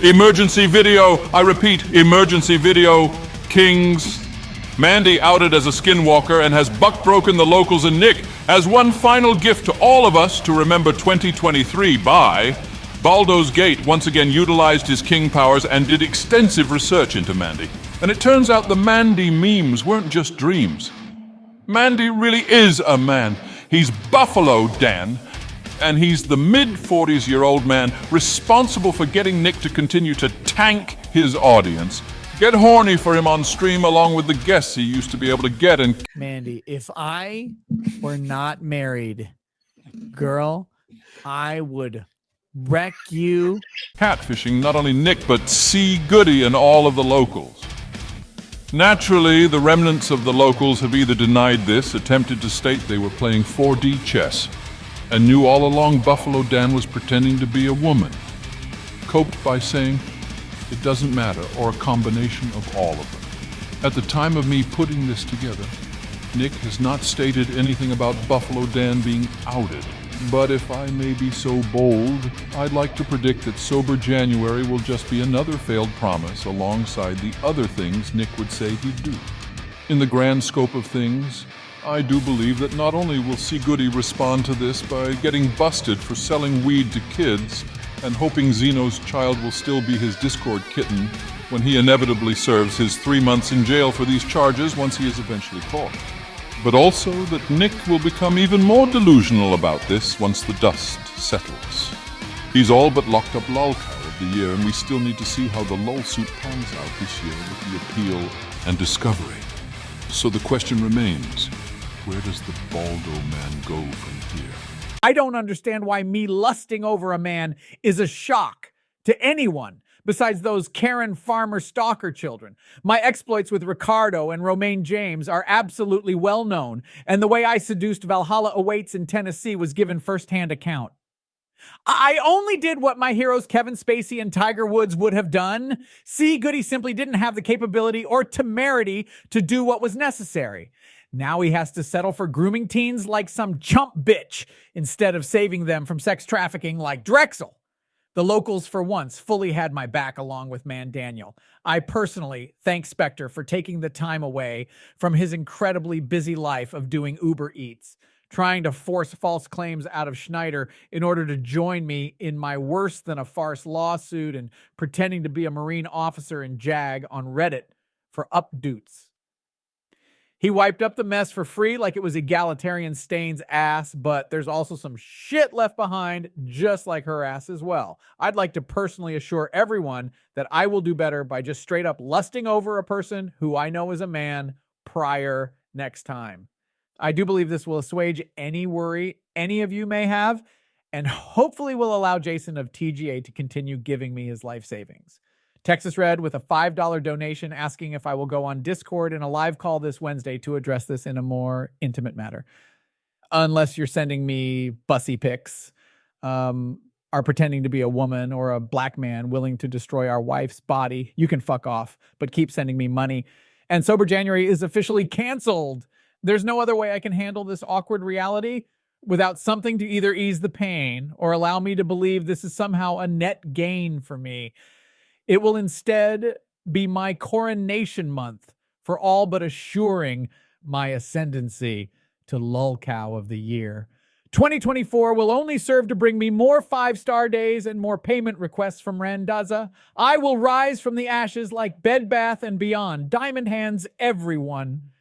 Emergency video. I repeat, emergency video. Kings. Mandy outed as a skinwalker and has buck-broken the locals and Nick as one final gift to all of us to remember 2023 by... Baldur's Gate once again utilized his king powers and did extensive research into Mandy. And it turns out the Mandy memes weren't just dreams. Mandy really is a man. He's Buffalo Dan, and he's the mid-40s-year-old man responsible for getting Nick to continue to tank his audience. Get horny for him on stream along with the guests he used to be able to get. And Mandy, if I were not married, girl, I would wreck you. Catfishing not only Nick, but C. Goody and all of the locals. Naturally, the remnants of the locals have either denied this, attempted to state they were playing 4D chess, and knew all along Buffalo Dan was pretending to be a woman, coped by saying, it doesn't matter, or a combination of all of them. At the time of me putting this together, Nick has not stated anything about Buffalo Dan being outed. But if I may be so bold, I'd like to predict that Sober January will just be another failed promise alongside the other things Nick would say he'd do. In the grand scope of things, I do believe that not only will C. Goody respond to this by getting busted for selling weed to kids and hoping Zeno's child will still be his Discord kitten when he inevitably serves his 3 months in jail for these charges once he is eventually caught, but also that Nick will become even more delusional about this once the dust settles. He's all but locked up Lolcow of the year, and we still need to see how the lull suit pans out this year with the appeal and discovery. So the question remains, where does the Baldo man go from here? I don't understand why me lusting over a man is a shock to anyone besides those Karen Farmer stalker children. My exploits with Ricardo and Romaine James are absolutely well known, and the way I seduced Valhalla Awaits in Tennessee was given first-hand account. I only did what my heroes Kevin Spacey and Tiger Woods would have done. C. Goody simply didn't have the capability or temerity to do what was necessary. Now he has to settle for grooming teens like some chump bitch instead of saving them from sex trafficking like Drexel. The locals, for once, fully had my back along with Man Daniel. I personally thank Spectre for taking the time away from his incredibly busy life of doing Uber Eats, trying to force false claims out of Schneider in order to join me in my worse than a farce lawsuit and pretending to be a Marine officer in JAG on Reddit for updoots. He wiped up the mess for free like it was egalitarian Stain's ass, but there's also some shit left behind, just like her ass as well. I'd like to personally assure everyone that I will do better by just straight up lusting over a person who I know is a man prior next time. I do believe this will assuage any worry any of you may have, and hopefully will allow Jason of TGA to continue giving me his life savings. Texas Red with a $5 donation asking if I will go on Discord in a live call this Wednesday to address this in a more intimate matter. Unless you're sending me bussy pics, are pretending to be a woman or a black man willing to destroy our wife's body, you can fuck off, but keep sending me money. And Sober January is officially canceled. There's no other way I can handle this awkward reality without something to either ease the pain or allow me to believe this is somehow a net gain for me. It will instead be my coronation month for all but assuring my ascendancy to Lolcow of the year. 2024 will only serve to bring me more 5-star days and more payment requests from Randazza. I will rise from the ashes like Bed Bath & Beyond, Diamond Hands, everyone.